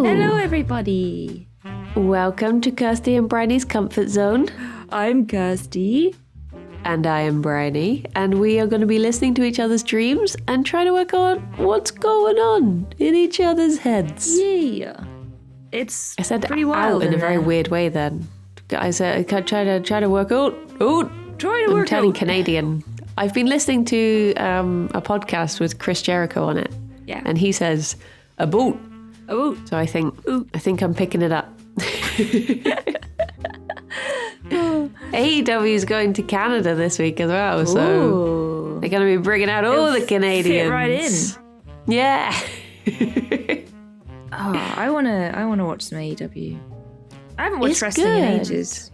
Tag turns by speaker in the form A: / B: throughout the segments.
A: Hello, everybody.
B: Welcome to Kirsty and Briony's Comfort Zone.
A: I'm Kirsty.
B: And I am Briony. And we are going to be listening to each other's dreams and trying to work out what's going on in each other's heads.
A: Yeah. It's
B: I said
A: pretty wild
B: in a very weird way then. I said I try to work out. I'm turning Canadian. I've been listening to a podcast with Chris Jericho on it.
A: Yeah.
B: And he says, a boot.
A: A boot.
B: So I think I'm picking it up. AEW is going to Canada this week as well, so they're going to be bringing out all the Canadians.
A: Fit right in.
B: Yeah.
A: I wanna watch some AEW. I haven't watched wrestling in ages.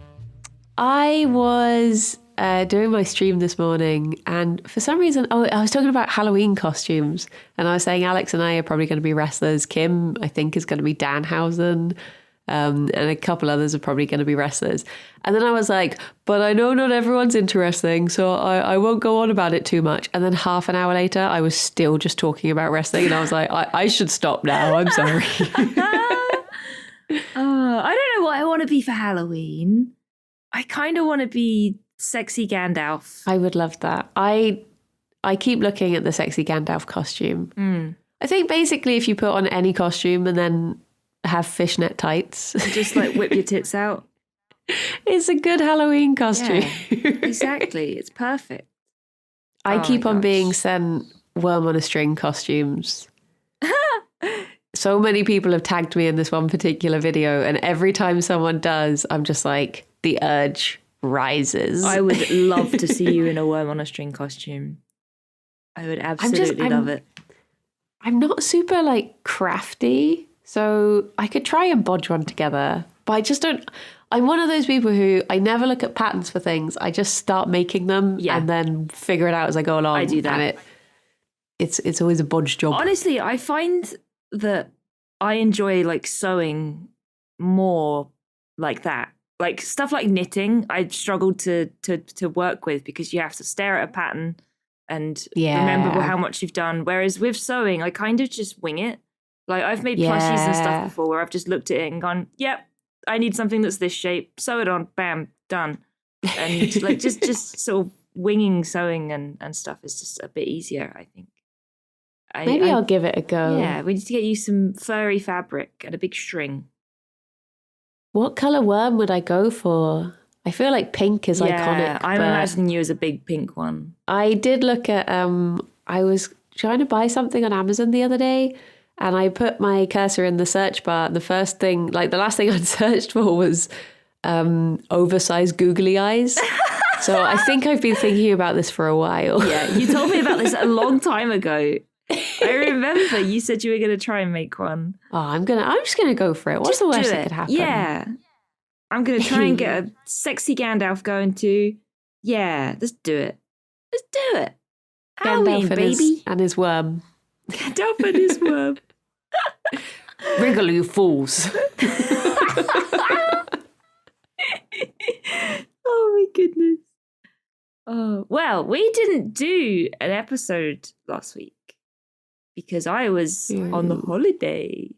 B: I was doing my stream this morning, and for some reason, I was talking about Halloween costumes, and I was saying Alex and I are probably going to be wrestlers. Kim, I think, is going to be Danhausen, and a couple others are probably going to be wrestlers. And then I was like, but I know not everyone's into wrestling, so I won't go on about it too much. And then half an hour later, I was still just talking about wrestling, and I was like, I should stop now. I'm sorry.
A: I don't know what I want to be for Halloween. I kind of want to be sexy Gandalf.
B: I would love that. I keep looking at the sexy Gandalf costume. I think basically if you put on any costume and then have fishnet tights.
A: Just like whip your tits out.
B: It's a good Halloween costume.
A: Yeah, exactly. It's perfect.
B: I keep on being sent worm on a string costumes. So many people have tagged me in this one particular video, and every time someone does, I'm just like, the urge rises.
A: I would love to see you in a worm on a string costume. I would absolutely love it.
B: I'm not super like crafty, so I could try and bodge one together, but I just don't. I'm one of those people who I never look at patterns for things. I just start making them and then figure it out as I go along.
A: I do that.
B: And it's always a bodge job.
A: Honestly, I find that I enjoy like sewing more like that. Like stuff like knitting, I struggled to work with because you have to stare at a pattern and remember how much you've done. Whereas with sewing, I kind of just wing it. Like I've made plushies and stuff before where I've just looked at it and gone, yep, I need something that's this shape. Sew it on, bam, done. And like just sort of winging sewing and stuff is just a bit easier, I think.
B: Maybe I'll give it a go.
A: Yeah, we need to get you some furry fabric and a big string.
B: What colour worm would I go for? I feel like pink is iconic.
A: I'm imagining you as a big pink one.
B: I did look at, I was trying to buy something on Amazon the other day, and I put my cursor in the search bar. And the first thing, like the last thing I'd searched for was oversized googly eyes. So I think I've been thinking about this for a while.
A: Yeah, you told me about this a long time ago. I remember you said you were going to try and make one.
B: Oh, I'm just gonna go for it. What's the worst that could happen?
A: Yeah, I'm going to try and get a sexy Gandalf going too. Yeah, let's do it. Let's do it. Halloween, baby.
B: And his worm.
A: Gandalf and his worm.
B: Wriggle, you fools.
A: Oh my goodness. Oh well, we didn't do an episode last week because I was on the holiday.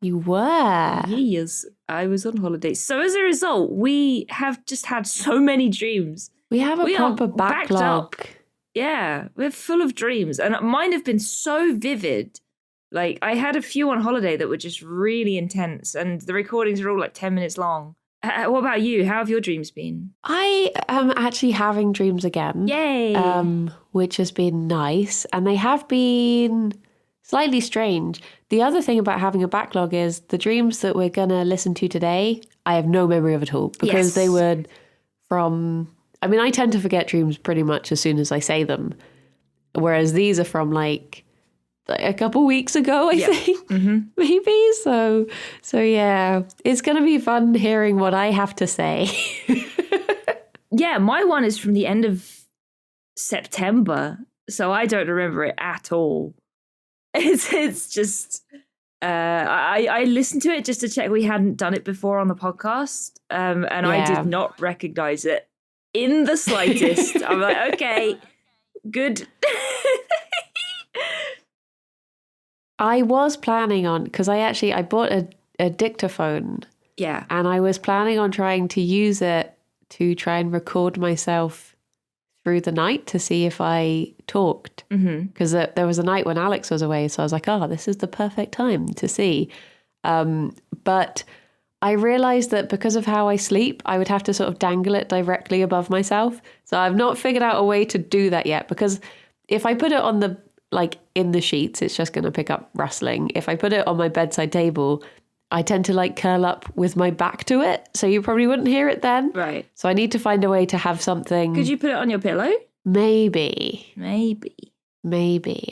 B: You were?
A: Yes, I was on holiday. So as a result, we have just had so many dreams.
B: We have a proper backlog.
A: Yeah, we're full of dreams. And mine have been so vivid. Like, I had a few on holiday that were just really intense, and the recordings are all like 10 minutes long. What about you? How have your dreams been?
B: I am actually having dreams again.
A: Yay!
B: Which has been nice. And they have been slightly strange. The other thing about having a backlog is the dreams that we're going to listen to today, I have no memory of at all because they were from... I mean, I tend to forget dreams pretty much as soon as I say them. Whereas these are from like a couple weeks ago, I think, maybe. So yeah, it's going to be fun hearing what I have to say.
A: Yeah, my one is from the end of September, so I don't remember it at all. It's just, I listened to it just to check we hadn't done it before on the podcast, and I did not recognize it in the slightest. I'm like, okay, good.
B: I was planning on, because I bought a dictaphone.
A: Yeah.
B: And I was planning on trying to use it to try and record myself through the night to see if I talked. Because there was a night when Alex was away. So I was like, this is the perfect time to see. But I realized that because of how I sleep, I would have to sort of dangle it directly above myself. So I've not figured out a way to do that yet, because if I put it on the, like in the sheets, it's just going to pick up rustling. If I put it on my bedside table, I tend to like curl up with my back to it. So you probably wouldn't hear it then.
A: Right.
B: So I need to find a way to have something.
A: Could you put it on your pillow?
B: Maybe.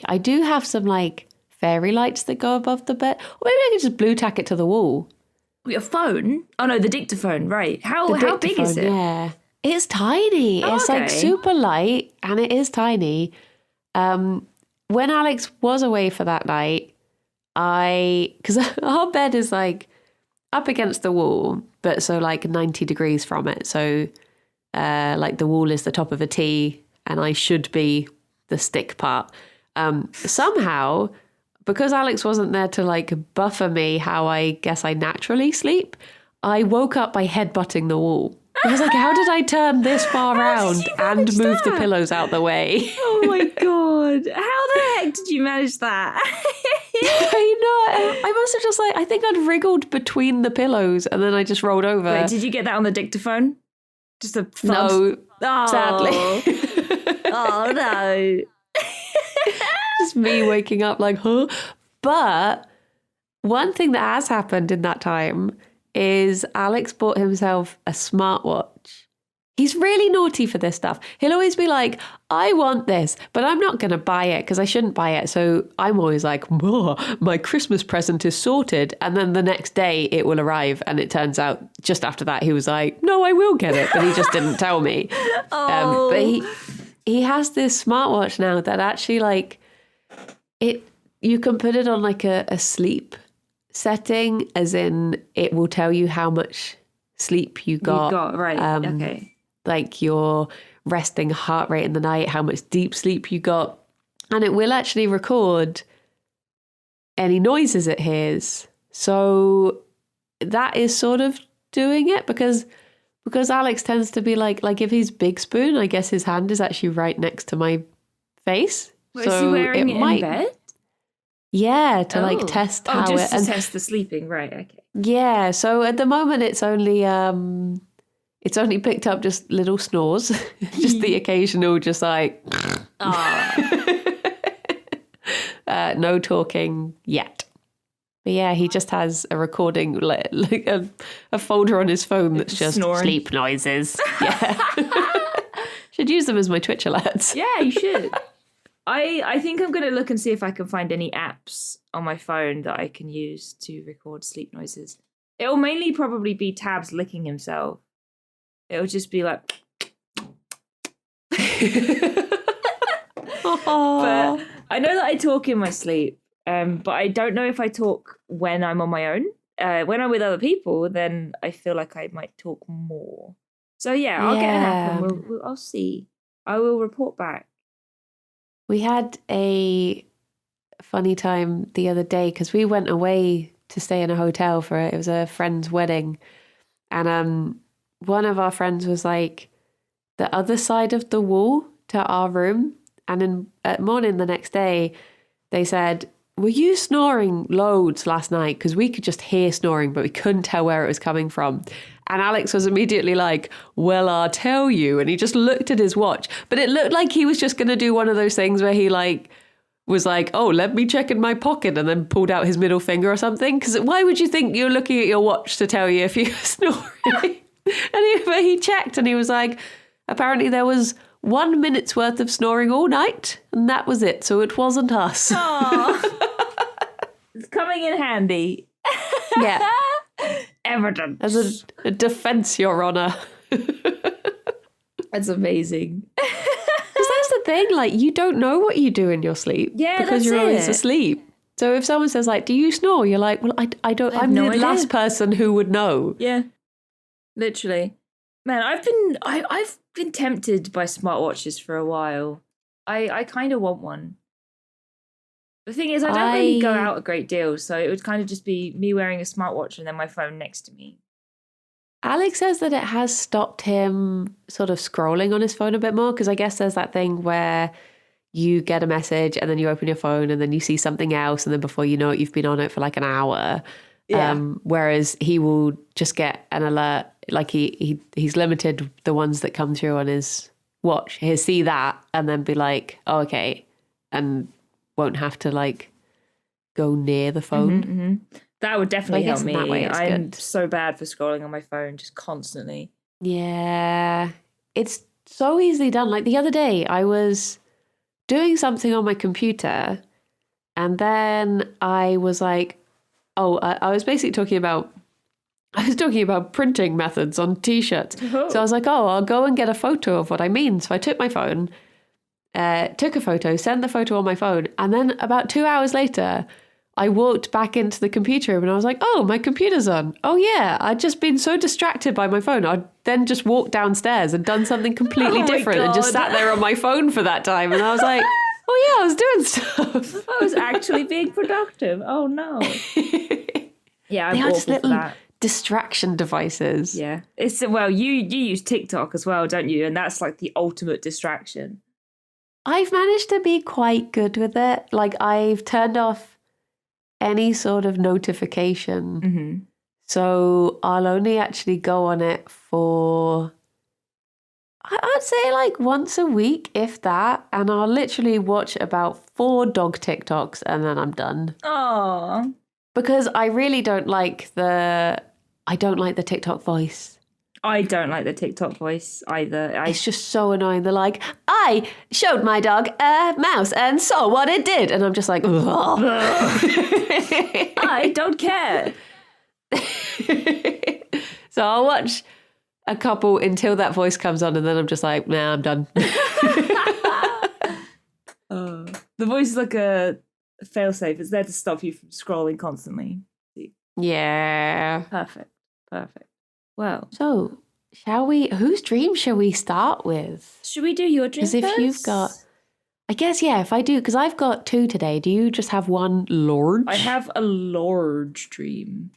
B: I do have some like fairy lights that go above the bed. Or maybe I could just blue tack it to the wall.
A: Your phone? Oh no, the dictaphone, right. How big is it?
B: Yeah. It's tiny.
A: Oh,
B: it's like
A: okay.
B: super light and it is tiny. When Alex was away for that night, because our bed is like up against the wall, but so like 90 degrees from it. So like the wall is the top of a T and I should be the stick part. Somehow, because Alex wasn't there to like buffer me how I guess I naturally sleep, I woke up by headbutting the wall. I was like, how did I turn this far around and move the pillows out the way?
A: Oh my God. How the heck did you manage that?
B: I know. I must have just I think I'd wriggled between the pillows and then I just rolled over.
A: Wait, did you get that on the dictaphone? Just a thumb?
B: No, sadly.
A: Oh no.
B: Just me waking up like, huh? But one thing that has happened in that time is Alex bought himself a smartwatch. He's really naughty for this stuff. He'll always be like, I want this, but I'm not going to buy it because I shouldn't buy it. So I'm always like, my Christmas present is sorted. And then the next day it will arrive. And it turns out just after that, he was like, no, I will get it. But he just didn't tell me. But he has this smartwatch now that actually like you can put it on like a sleep setting, as in it will tell you how much sleep you got.
A: Right. Okay.
B: Like your resting heart rate in the night, how much deep sleep you got. And it will actually record any noises it hears. So that is sort of doing it because Alex tends to be like if he's Big Spoon, I guess his hand is actually right next to my face.
A: Wait, so is he wearing it in bed?
B: Yeah, to like test how
A: just to test the sleeping, right? Okay.
B: Yeah, so at the moment it's only picked up just little snores, just the occasional, just like no talking yet. But yeah, he just has a recording, like a folder on his phone that's just
A: snoring.
B: Sleep noises. Yeah, should use them as my Twitch alerts.
A: Yeah, you should. I think I'm going to look and see if I can find any apps on my phone that I can use to record sleep noises. It'll mainly probably be Tabs licking himself. It'll just be like... But I know that I talk in my sleep, but I don't know if I talk when I'm on my own. When I'm with other people, then I feel like I might talk more. So yeah, I'll get an app and I'll see. I will report back.
B: We had a funny time the other day because we went away to stay in a hotel it was a friend's wedding. And one of our friends was like the other side of the wall to our room. And at morning the next day, they said, were you snoring loads last night? Because we could just hear snoring, but we couldn't tell where it was coming from. And Alex was immediately like, well, I'll tell you. And he just looked at his watch. But it looked like he was just going to do one of those things where he was like, oh, let me check in my pocket, and then pulled out his middle finger or something. Because why would you think you're looking at your watch to tell you if you're snoring? And he checked and he was like, apparently there was 1 minute's worth of snoring all night. And that was it. So it wasn't us.
A: It's coming in handy.
B: Yeah.
A: Evidence.
B: As a defense, Your Honor.
A: That's amazing.
B: Because that's the thing, like, you don't know what you do in your sleep.
A: Yeah,
B: because you're always asleep. So if someone says, like, do you snore? You're like, well, I don't. I'm the last person who would know.
A: Yeah, literally. Man, I've been tempted by smartwatches for a while. I kind of want one. The thing is, I don't really go out a great deal, so it would kind of just be me wearing a smartwatch and then my phone next to me.
B: Alex says that it has stopped him sort of scrolling on his phone a bit more, because I guess there's that thing where you get a message and then you open your phone and then you see something else, and then before you know it, you've been on it for like an hour.
A: Yeah.
B: Whereas he will just get an alert, like he's limited the ones that come through on his watch. He'll see that and then be like, oh, okay, and won't have to like go near the phone.
A: Mm-hmm. That would definitely help me. I'm
B: good.
A: so bad for scrolling on my phone just constantly.
B: Yeah, it's so easily done. Like the other day, I was doing something on my computer and then I was like, I was basically talking about printing methods on T-shirts. Oh. So I was like, I'll go and get a photo of what I mean. So I took my phone, took a photo, sent the photo on my phone. And then about 2 hours later, I walked back into the computer room and I was like, oh, my computer's on. Oh, yeah. I'd just been so distracted by my phone. I'd then just walked downstairs and done something completely different and just sat there on my phone for that time. And I was like, oh, yeah, I was doing stuff.
A: I was actually being productive. Oh, no. Yeah, I'm
B: they are
A: awful
B: just little
A: for that.
B: Distraction devices.
A: Yeah. You use TikTok as well, don't you? And that's like the ultimate distraction.
B: I've managed to be quite good with it. Like I've turned off any sort of notification.
A: Mm-hmm.
B: So I'll only actually go on it for, I'd say like once a week, if that. And I'll literally watch about 4 dog TikToks and then I'm done.
A: Aww.
B: Because I really don't like the TikTok voice.
A: I don't like the TikTok voice either.
B: It's just so annoying. They're like, I showed my dog a mouse and saw what it did. And I'm just like,
A: I don't care.
B: So I'll watch a couple until that voice comes on and then I'm just like, nah, I'm done.
A: The voice is like a failsafe. It's there to stop you from scrolling constantly.
B: Yeah.
A: Perfect. Well,
B: so whose dream shall we start with?
A: Should we do your dream first?
B: Because if you've got, I guess, yeah, if I do, because I've got 2 today. Do you just have one large?
A: I have a large dream.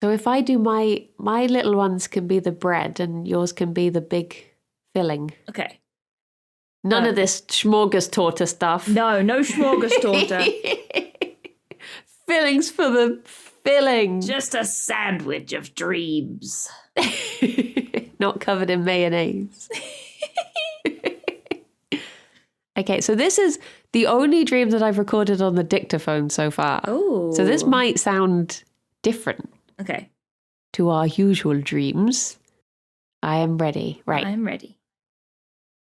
B: So if I do my little ones can be the bread and yours can be the big filling.
A: Okay.
B: None of this smorgastorta stuff.
A: No smorgastorta.
B: Fillings for the filling.
A: Just a sandwich of dreams.
B: Not covered in mayonnaise. Okay, so this is the only dream that I've recorded on the dictaphone so far.
A: Oh.
B: So this might sound different.
A: Okay.
B: To our usual dreams. I am ready. Right.
A: I'm ready.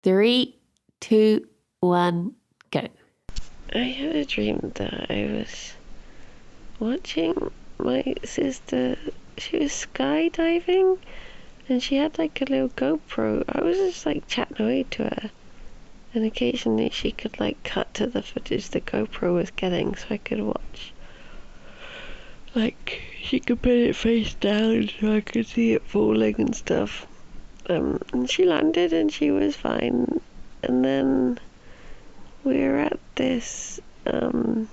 B: 3, 2, 1, go.
C: I had a dream that I was watching my sister. She was skydiving and she had like a little GoPro. I was just like chatting away to her, and occasionally she could like cut to the footage the GoPro was getting so I could watch. Like she could put it face down so I could see it falling and stuff. And she landed and she was fine. And then we were at this, it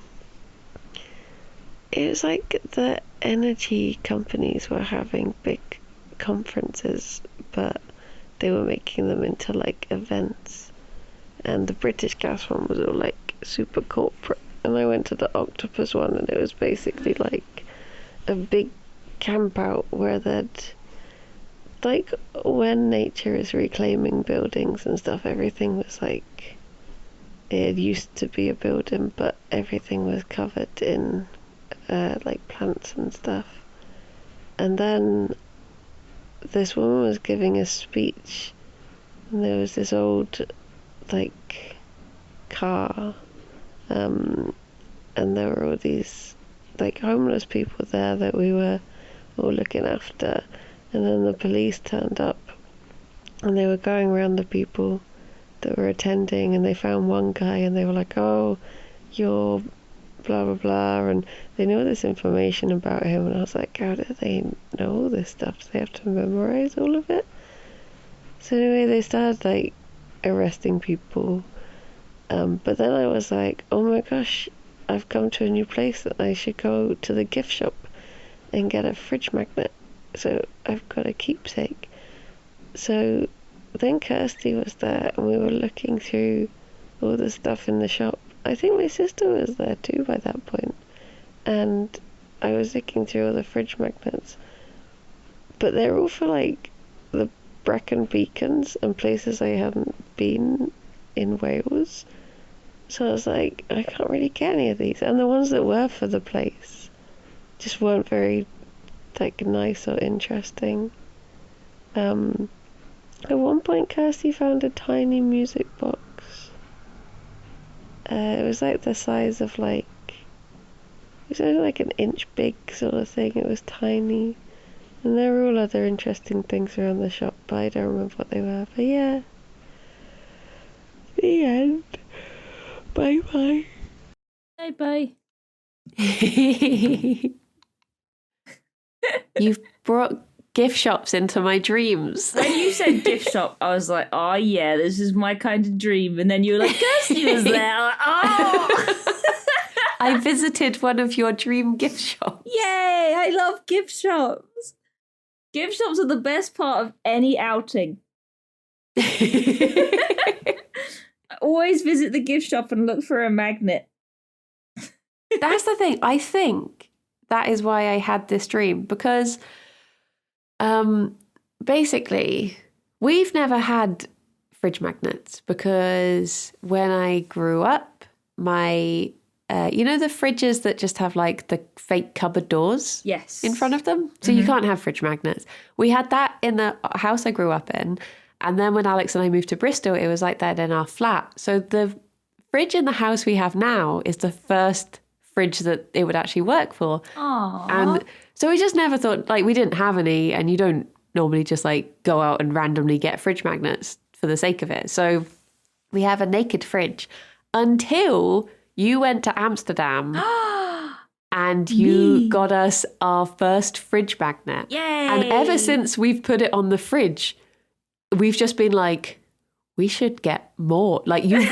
C: was like the energy companies were having big conferences, but they were making them into like events. And the British Gas one was all like super corporate. And I went to the Octopus one and it was basically like a big camp out where they'd, like when nature is reclaiming buildings and stuff, everything was like, it used to be a building, but everything was covered in like plants and stuff. And then this woman was giving a speech and there was this old like car, and there were all these like homeless people there that we were all looking after. And then the police turned up and they were going around the people that were attending, and they found one guy and they were like, oh, you're blah blah blah, and they know this information about him. And I was like, how do they know all this stuff? Do they have to memorize all of it? So anyway, they started like arresting people, but then I was like, oh my gosh, I've come to a new place that I should go to the gift shop and get a fridge magnet. So I've got a keepsake. So then Kirsty was there and we were looking through all the stuff in the shop. I think my sister was there too by that point. And I was looking through all the fridge magnets. But they're all for like the Brecon Beacons and places I hadn't been in Wales. So I was like, I can't really get any of these. And the ones that were for the place just weren't very like nice or interesting. At one point Kirsty found a tiny music box. It was like the size of like, it was only like an inch big sort of thing. It was tiny. And there were all other interesting things around the shop, but I don't remember what they were. But yeah, the end. Bye bye.
A: Bye bye.
B: You've brought gift shops into my dreams.
A: When you said gift shop, I was like, oh yeah, this is my kind of dream. And then you were like, Kirsty was there. Like, oh!
B: I visited one of your dream gift shops.
A: Yay! I love gift shops. Gift shops are the best part of any outing. Always visit the gift shop and look for a magnet.
B: That's the thing. I think that is why I had this dream, because basically we've never had fridge magnets, because when I grew up, my you know the fridges that just have like the fake cupboard doors
A: Yes.
B: in front of them? So you can't have fridge magnets. We had that in the house I grew up in. And then when Alex and I moved to Bristol, it was like that in our flat. So the fridge in the house we have now is the first fridge that it would actually work for.
A: Aww.
B: And so we just never thought, like, we didn't have any, and you don't normally just like go out and randomly get fridge magnets for the sake of it. So we have a naked fridge until you went to Amsterdam and you got us our first fridge magnet.
A: Yay!
B: And ever since we've put it on the fridge, we've just been like, we should get more. Like you've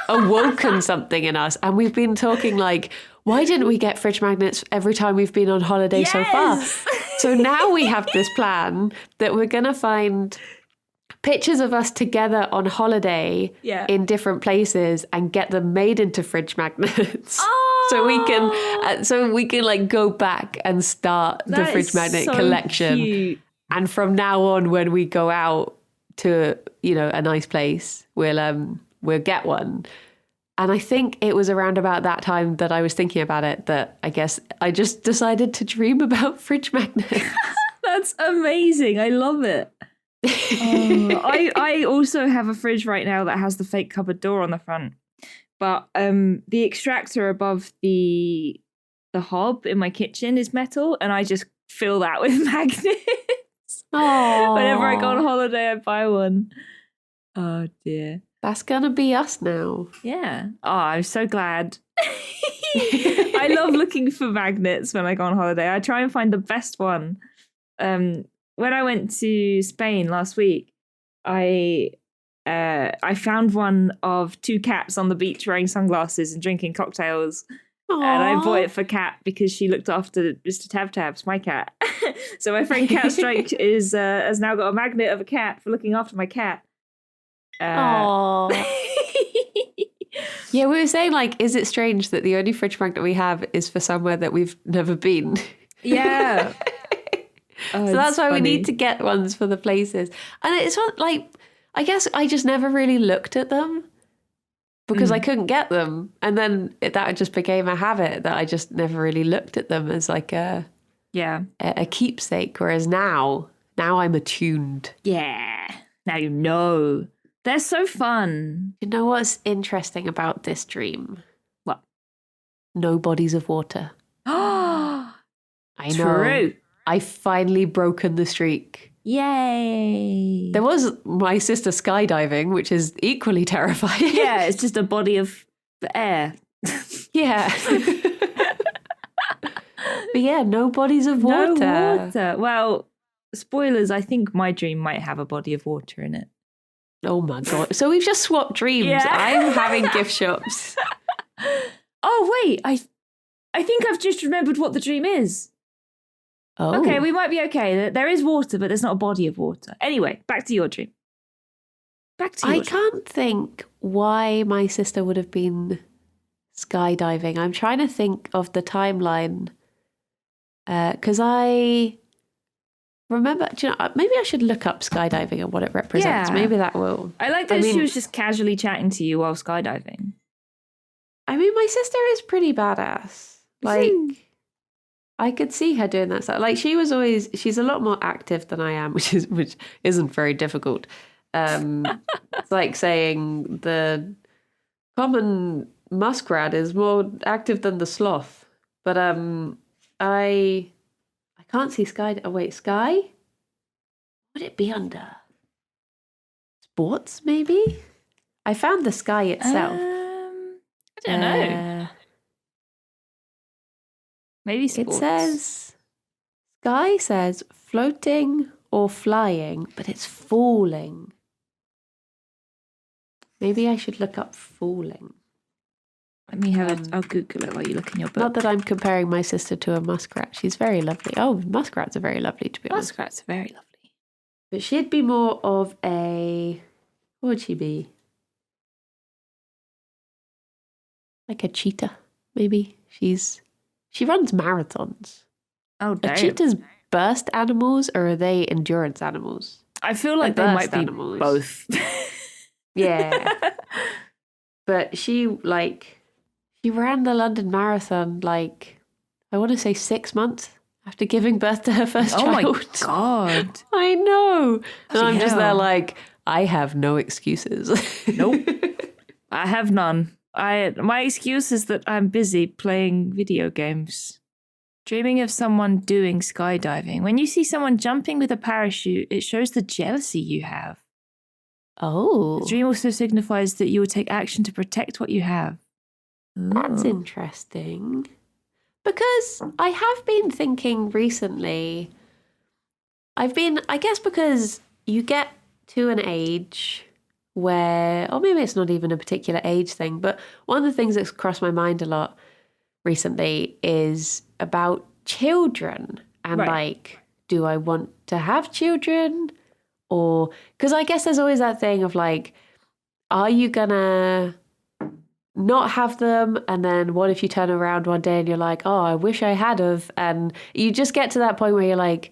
B: awoken something in us. And we've been talking like, why didn't we get fridge magnets every time we've been on holiday so far? So now we have this plan that we're going to find pictures of us together on holiday in different places and get them made into fridge magnets. So we can like go back and start the fridge magnet collection.
A: Cute.
B: And from now on, when we go out to, you know, a nice place, we'll get one. And I think it was around about that time that I was thinking about it, that I guess I just decided to dream about fridge magnets.
A: That's amazing. I love it. I also have a fridge right now that has the fake cupboard door on the front. But the extractor above the hob in my kitchen is metal, and I just fill that with magnets.
B: Aww.
A: Whenever I go on holiday, I buy one. Oh dear.
B: That's gonna be us now.
A: Yeah. Oh, I'm so glad. I love looking for magnets when I go on holiday. I try and find the best one. When I went to Spain last week, I found one of two cats on the beach wearing sunglasses and drinking cocktails.
B: Aww.
A: And I bought it for Kat because she looked after Mr. Tab Tabs, my cat. So my friend Cat Strike has now got a magnet of a cat for looking after my cat.
B: Aww. Yeah, we were saying, like, is it strange that the only fridge magnet we have is for somewhere that we've never been?
A: Yeah.
B: So that's why we need to get ones for the places. And it's not like, I guess I just never really looked at them because I couldn't get them. And then that just became a habit that I just never really looked at them as like a keepsake. Whereas now I'm attuned.
A: Yeah. Now you know. They're so fun.
B: You know what's interesting about this dream?
A: What?
B: No bodies of water.
A: I
B: know.
A: True.
B: I finally broken the streak.
A: Yay.
B: There was my sister skydiving, which is equally terrifying.
A: Yeah, it's just a body of air.
B: Yeah. But yeah, no bodies of water.
A: No water. Well, spoilers, I think my dream might have a body of water in it.
B: Oh my God. So we've just swapped dreams.
A: Yeah.
B: I'm having gift shops.
A: Oh, wait. I think I've just remembered what the dream is.
B: Oh.
A: Okay, we might be okay. There is water, but there's not a body of water. Anyway, back to your dream.
B: I can't think why my sister would have been skydiving. I'm trying to think of the timeline. Because I remember, do you know, maybe I should look up skydiving and what it represents.
A: Yeah.
B: Maybe that will.
A: I like that she was just casually chatting to you while skydiving.
B: I mean, my sister is pretty badass. Like, I could see her doing that stuff. Like, she's a lot more active than I am, which isn't very difficult. It's like saying the common muskrat is more active than the sloth. But I can't see sky. Oh wait, sky? Would it be under sports? Maybe. I found the sky itself.
A: I don't know. Maybe sports.
B: It says sky says floating or flying, but it's falling. Maybe I should look up falling.
A: Let me have I'll Google it while you look in your book.
B: Not that I'm comparing my sister to a muskrat. She's very lovely. Oh, muskrats are very lovely, to be honest.
A: Muskrats are very lovely.
B: But she'd be more of a... What would she be? Like a cheetah, maybe. She runs marathons.
A: Oh, damn.
B: Are cheetahs burst animals or are they endurance animals?
A: I feel like they might be
B: animals.
A: both.
B: Yeah. But she ran the London Marathon, I want to say 6 months after giving birth to her first child.
A: Oh my God.
B: I know. And I'm just there
A: hell.
B: I have no excuses.
A: Nope. I have none. My excuse is that I'm busy playing video games. Dreaming of someone doing skydiving. When you see someone jumping with a parachute, it shows the jealousy you have.
B: Oh.
A: The dream also signifies that you will take action to protect what you have.
B: That's interesting. Because I have been thinking recently, I guess because you get to an age where, or maybe it's not even a particular age thing, but one of the things that's crossed my mind a lot recently is about children and do I want to have children? Or, because I guess there's always that thing of are you gonna not have them? And then what if you turn around one day and you're like, oh, I wish I had of, and you just get to that point where you're like,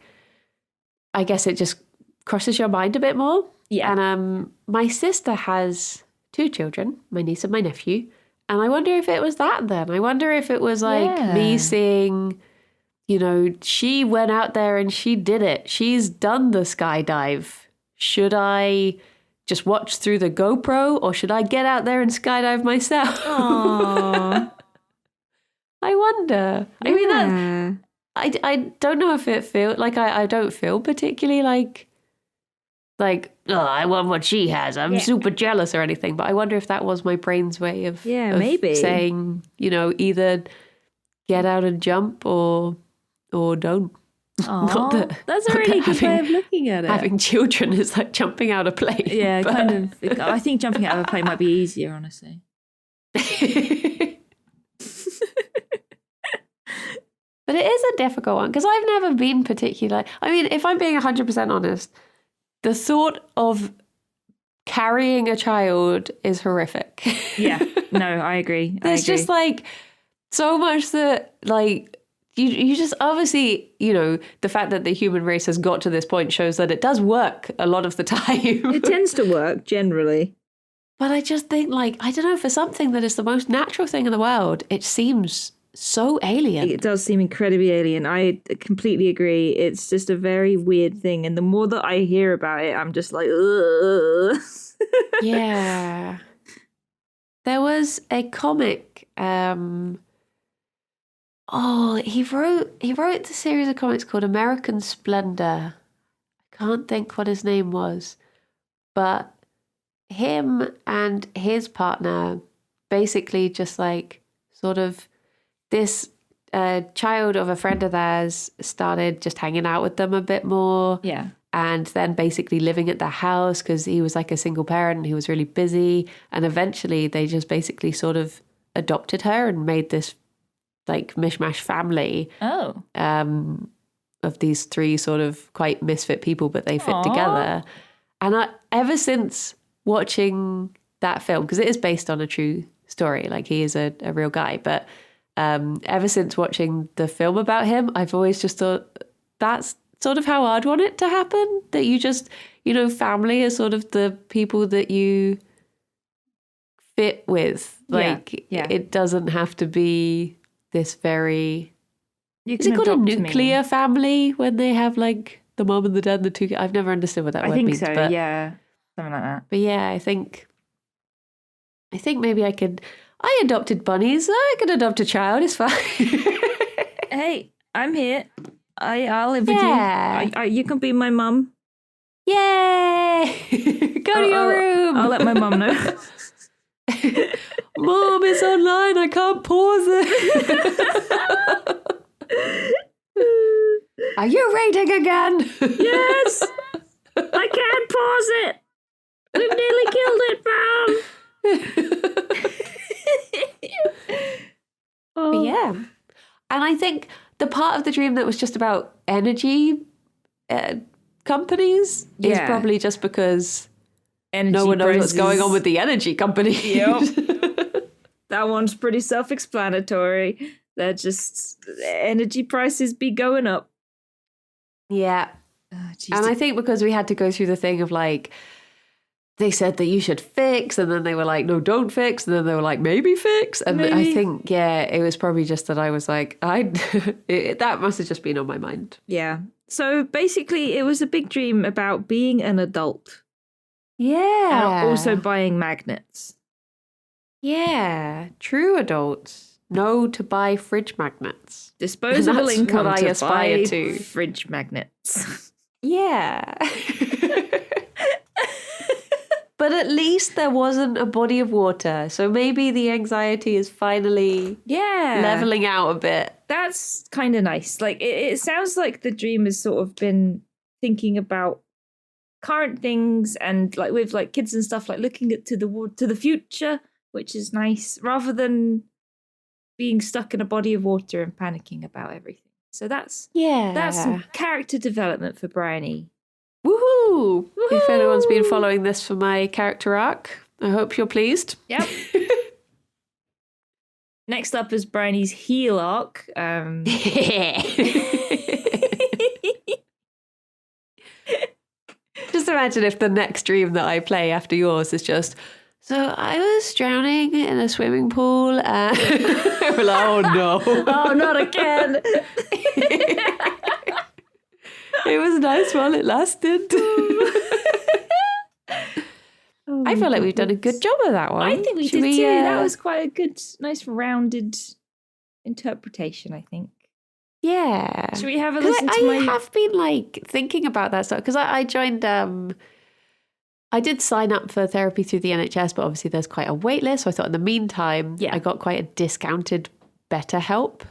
B: I guess it just crosses your mind a bit more.
A: Yeah.
B: And my sister has 2 children, my niece and my nephew. And I wonder if it was that then. I wonder if it was me seeing, she went out there and she did it. She's done the skydive. Should I just watch through the GoPro or should I get out there and skydive myself?
A: Aww.
B: I wonder.
A: Yeah.
B: I mean, I don't know if it feels I don't feel particularly oh, I want what she has. I'm super jealous or anything. But I wonder if that was my brain's way of
A: maybe
B: saying, either get out and jump or don't.
A: That's a really good way of looking at it.
B: Having children is like jumping out of plane.
A: Yeah, kind of. I think jumping out of a plane might be easier, honestly.
B: But it is a difficult one because I've never been particularly... I mean, if I'm being 100% honest, the thought of carrying a child is horrific.
A: Yeah, no, I agree.
B: There's just so much that you just obviously, the fact that the human race has got to this point shows that it does work a lot of the time.
A: It tends to work generally.
B: But I just think I don't know, for something that is the most natural thing in the world, it seems so alien.
A: It does seem incredibly alien. I completely agree. It's just a very weird thing. And the more that I hear about it, I'm just like, ugh.
B: Yeah. There was a comic. He wrote the series of comics called American Splendor. I can't think what his name was. But him and his partner basically just sort of this child of a friend of theirs started just hanging out with them a bit more.
A: Yeah.
B: And then basically living at their house because he was a single parent and he was really busy. And eventually they just basically sort of adopted her and made this like mishmash family
A: Oh.
B: of these three sort of quite misfit people, but they fit
A: Aw.
B: together. And ever since watching that film, because it is based on a true story, like he is a real guy, but ever since watching the film about him, I've always just thought that's sort of how I'd want it to happen. That you just, family is sort of the people that you fit with. Like,
A: yeah.
B: it doesn't have to be this very...
A: You
B: Is it
A: can
B: called a
A: adopt me.
B: nuclear family when they have like the mom and the dad and the two kids? I've never understood what that
A: I
B: word
A: think
B: means.
A: so,
B: but,
A: yeah. Something like that.
B: But yeah, I think maybe I adopted bunnies. I could adopt a child. It's fine.
A: Hey, I'm here. I'll live with
B: Yeah.
A: you. You can be my mum.
B: Yay! Go to your room.
A: I'll let my mum know.
B: Mom, it's online. I can't pause it. Are you rating again?
A: Yes! I can't pause it! We've nearly killed it, Mom!
B: But yeah. And I think the part of the dream that was just about energy companies is probably just because no one knows what's going on with the energy company.
A: Yep. That one's pretty self-explanatory. They're just, energy prices be going up.
B: Yeah. And I think because we had to go through the thing of like, they said that you should fix, and then they were like, no, don't fix, and then they were like, maybe fix. And I think, it was probably just that I was like, that must have just been on my mind.
A: Yeah. So basically, it was a big dream about being an adult.
B: Yeah.
A: And also buying magnets.
B: Yeah. True adults know to buy fridge magnets.
A: Disposable
B: That's
A: income
B: what I
A: to
B: aspire
A: buy
B: to.
A: fridge magnets.
B: Yeah. But at least there wasn't a body of water. So maybe the anxiety is finally leveling out a bit.
A: That's kind of nice. Like, it sounds like the dream has sort of been thinking about current things and like with like kids and stuff, like looking to the future, which is nice, rather than being stuck in a body of water and panicking about everything. So that's some character development for Briony.
B: Woohoo!
A: Woohoo!
B: If anyone's been following this for my character arc, I hope you're pleased.
A: Yep. Next up is Briony's heel arc.
B: Just imagine if the next dream that I play after yours is just, so I was drowning in a swimming pool and we're like, oh no.
A: Oh, not again.
B: It was nice while it lasted. I feel like we've done a good job of that one.
A: I think we did too. That was quite a good, nice, rounded interpretation, I think.
B: Yeah.
A: Should we have a listen to
B: I have been like thinking about that stuff because I joined, I did sign up for therapy through the NHS, but obviously there's quite a wait list. So I thought in the meantime, I got quite a discounted BetterHelp.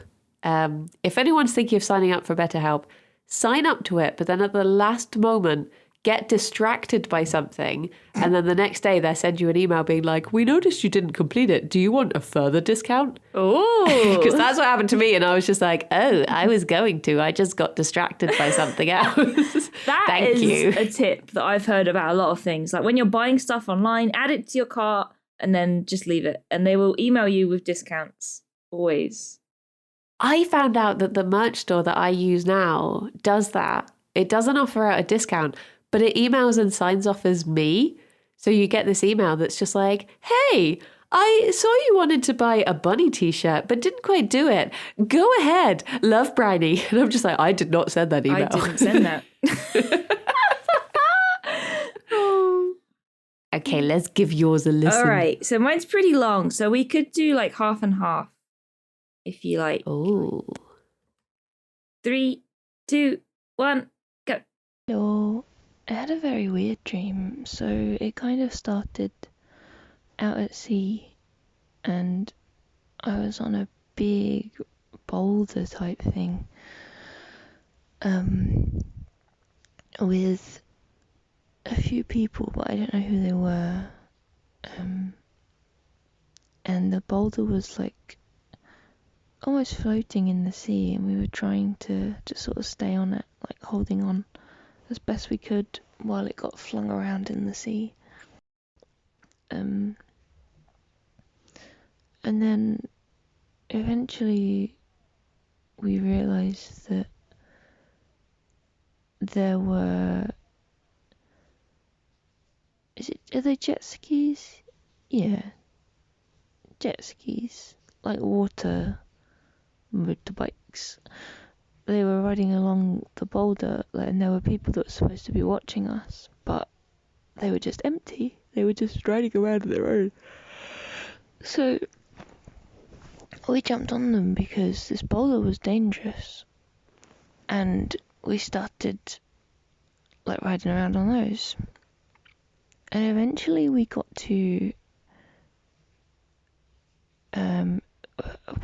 B: If anyone's thinking of signing up for BetterHelp, sign up to it, but then at the last moment, get distracted by something, and then the next day they send you an email being like, we noticed you didn't complete it. Do you want a further discount?
A: Oh.
B: Because that's what happened to me, and I was just like, oh, I was going to. I just got distracted by something else.
A: Thank you. A tip that I've heard about a lot of things. Like when you're buying stuff online, add it to your cart and then just leave it. And they will email you with discounts. Always.
B: I found out that the merch store that I use now does that. It doesn't offer out a discount, but it emails and signs off as me. So you get this email that's just like, hey, I saw you wanted to buy a bunny t-shirt, but didn't quite do it. Go ahead. Love, Briony. And I'm just like, I did not send that email.
A: I didn't send that.
B: Okay, let's give yours a listen.
A: All right. So mine's pretty long. So we could do like half and half if you like.
B: Oh.
A: 3, 2, 1, go.
C: So I had a very weird dream. So it kind of started out at sea, and I was on a big boulder type thing, with a few people, but I don't know who they were. and the boulder was like almost floating in the sea, and we were trying to just sort of stay on it, like holding on as best we could while it got flung around in the sea. And then eventually we realized that there were, are they jet skis? Yeah, jet skis, like water motorbikes. They were riding along the boulder, and there were people that were supposed to be watching us, but they were just empty. They were just riding around on their own. So we jumped on them because this boulder was dangerous, and we started like riding around on those. And eventually we got to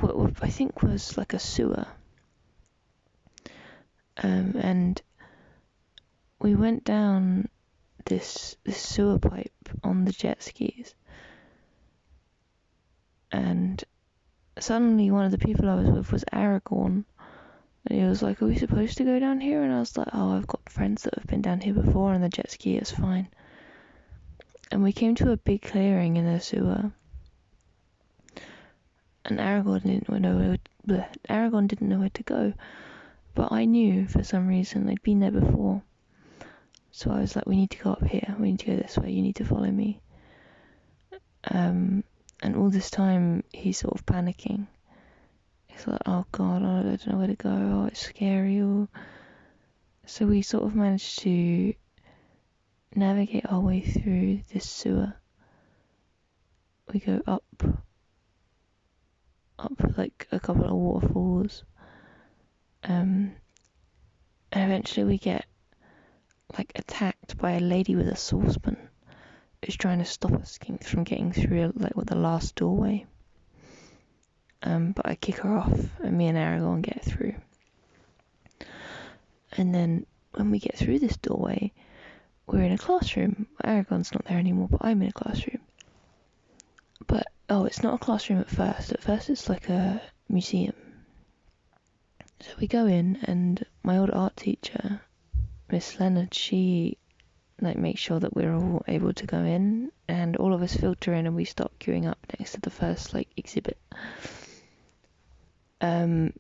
C: what I think was like a sewer. And we went down this sewer pipe on the jet skis, and suddenly one of the people I was with was Aragorn, and he was like, "Are we supposed to go down here?" And I was like, "Oh, I've got friends that have been down here before, and the jet ski is fine." And we came to a big clearing in the sewer, and Aragorn didn't know where to go, but I knew for some reason. I'd been there before, so I was like, "We need to go up here. We need to go this way. You need to follow me." And all this time he's sort of panicking. He's like, "Oh God, I don't know where to go. Oh, it's scary." So we sort of managed to navigate our way through this sewer. We go up like a couple of waterfalls, and eventually we get like attacked by a lady with a saucepan who's trying to stop us from getting through like the last doorway. But I kick her off, and me and Aragorn get through. And then when we get through this doorway, we're in a classroom. Aragorn's not there anymore, but I'm in a classroom. But it's not a classroom at first. At first it's like a museum. So we go in, and my old art teacher, Miss Leonard, she makes sure that we're all able to go in, and all of us filter in, and we start queuing up next to the first exhibit. And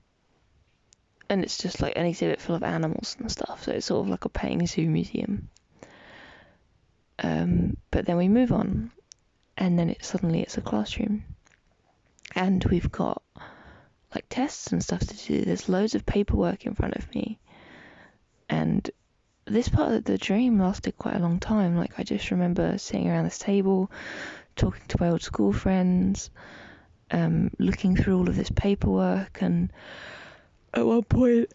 C: it's just like an exhibit full of animals and stuff, so it's sort of like a petting zoo museum. But then we move on, and then it's a classroom, and we've got like tests and stuff to do. There's loads of paperwork in front of me, and this part of the dream lasted quite a long time. Like, I just remember sitting around this table, talking to my old school friends, looking through all of this paperwork, and at one point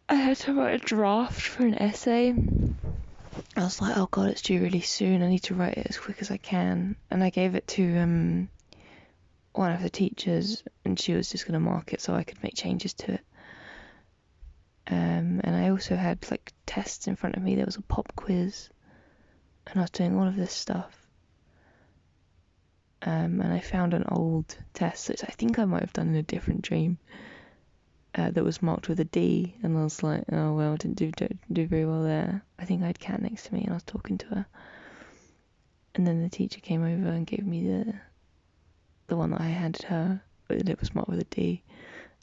C: I had to write a draft for an essay. I was like, "Oh God, it's due really soon. I need to write it as quick as I can." And I gave it to one of the teachers, and she was just going to mark it so I could make changes to it. And I also had like tests in front of me. There was a pop quiz, and I was doing all of this stuff. And I found an old test that I think I might have done in a different dream, that was marked with a D, and I was like, "Oh well, I didn't do very well there." I think I had Kat next to me, and I was talking to her, and then the teacher came over and gave me the one that I handed her, and it was marked with a D,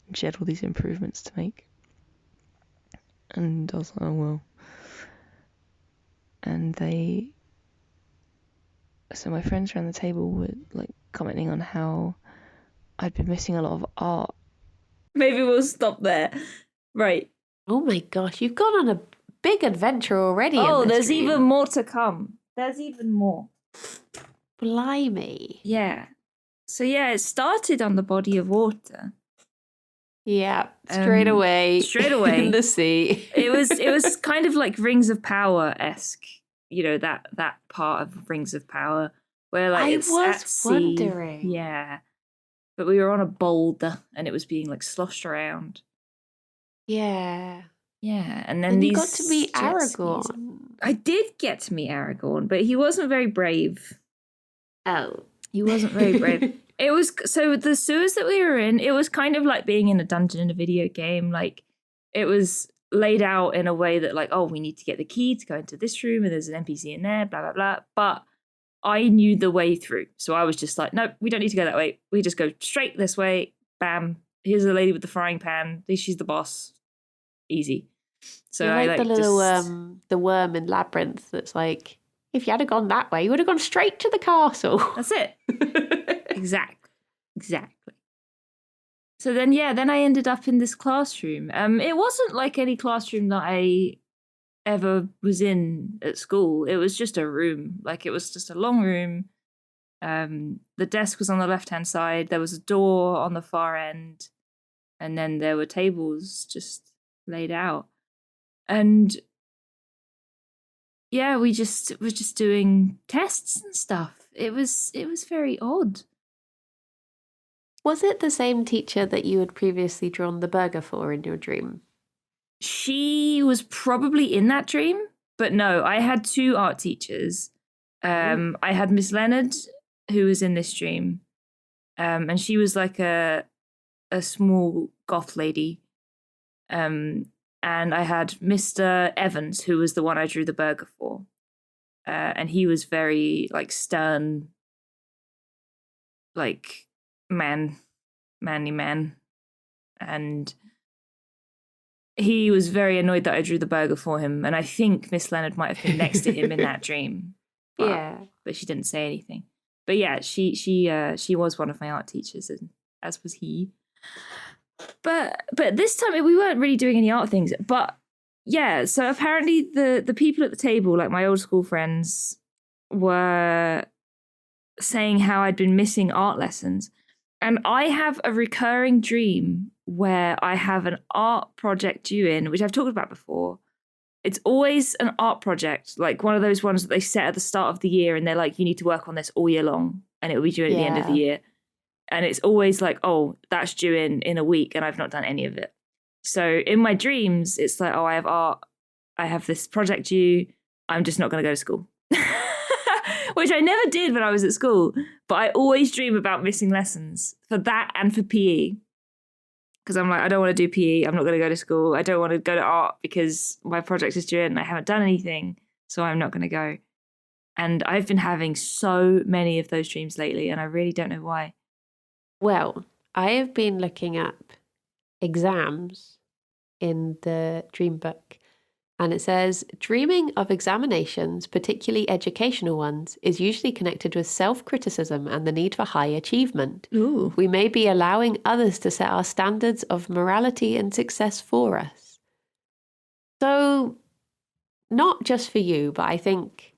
C: and she had all these improvements to make, and I was like, "Oh well." And so my friends around the table were like commenting on how I'd been missing a lot of art.
A: Maybe we'll stop there. Right.
B: Oh my gosh, you've gone on a big adventure already.
A: Oh,
B: in this
A: there's
B: dream.
A: even more to come. There's even more.
B: Blimey.
A: Yeah. So yeah, it started on the body of water.
B: Yeah, straight away.
A: Straight away.
B: In the sea.
A: It was kind of like Rings of Power-esque, that part of Rings of Power where like it's at sea.
B: Wondering.
A: Yeah. But we were on a boulder, and it was being like sloshed around.
B: Yeah.
A: Yeah, and then
B: And
A: these
B: you got to meet
A: jet skis.
B: Aragorn.
A: I did get to meet Aragorn, but he wasn't very brave.
B: Oh.
A: He wasn't very brave. It was so the sewers that we were in, it was kind of like being in a dungeon in a video game. Like it was laid out in a way that like, oh, we need to get the key to go into this room and there's an NPC in there, blah, blah, blah. But I knew the way through. So I was just like, nope, we don't need to go that way. We just go straight this way. Bam. Here's the lady with the frying pan. She's the boss. Easy. So
B: You're
A: I
B: like the
A: just...
B: little the worm in Labyrinth that's like, if you had gone that way, you would have gone straight to the castle.
A: That's it. Exactly. So then I ended up in this classroom. It wasn't like any classroom that I ever was in at school. It was just a room. Like it was just a long room. The desk was on the left-hand side. There was a door on the far end. And then there were tables just laid out. And yeah, we just was just doing tests and stuff. It was very odd.
B: Was it the same teacher that you had previously drawn the burger for in your dream?
A: She was probably in that dream, but no, I had two art teachers. I had Miss Leonard, who was in this dream, and she was like a small goth lady. And I had Mr. Evans, who was the one I drew the burger for. And he was very like stern, like manly man. And he was very annoyed that I drew the burger for him. And I think Miss Leonard might have been next to him in that dream. But she didn't say anything. But yeah, she was one of my art teachers, and as was he. But this time we weren't really doing any art things. But yeah, so apparently the people at the table, like my old school friends, were saying how I'd been missing art lessons. And I have a recurring dream where I have an art project due in, which I've talked about before. It's always an art project, like one of those ones that they set at the start of the year and they're like, you need to work on this all year long and it will be due at the end of the year. And it's always like, oh, that's due in a week and I've not done any of it. So in my dreams, it's like, oh, I have art. I have this project due. I'm just not going to go to school. Which I never did when I was at school. But I always dream about missing lessons for that and for PE. Because I'm like, I don't want to do PE. I'm not going to go to school. I don't want to go to art because my project is due and I haven't done anything. So I'm not going to go. And I've been having so many of those dreams lately and I really don't know why.
B: Well, I have been looking up exams in the dream book, and it says dreaming of examinations, particularly educational ones, is usually connected with self-criticism and the need for high achievement.
A: Ooh.
B: We may be allowing others to set our standards of morality and success for us. So, not just for you, but I think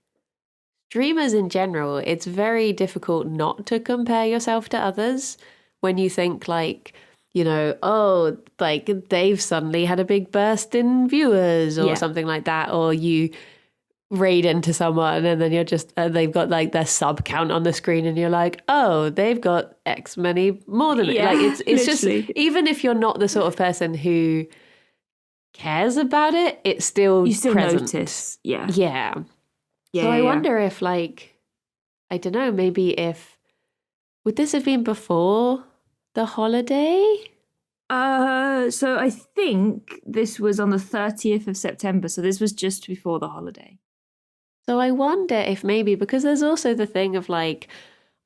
B: dreamers in general, it's very difficult not to compare yourself to others when you think like, you know, oh, like they've suddenly had a big burst in viewers or something like that. Or you raid into someone and then you're just, they've got like their sub count on the screen and you're like, oh, they've got X many more than me. Like it's just, even if you're not the sort of person who cares about it, it's still
A: you still
B: present.
A: Notice. Yeah.
B: So I wonder if like, I don't know, maybe would this have been before the holiday?
A: So I think this was on the 30th of September. So this was just before the holiday.
B: So I wonder if maybe, because there's also the thing of like,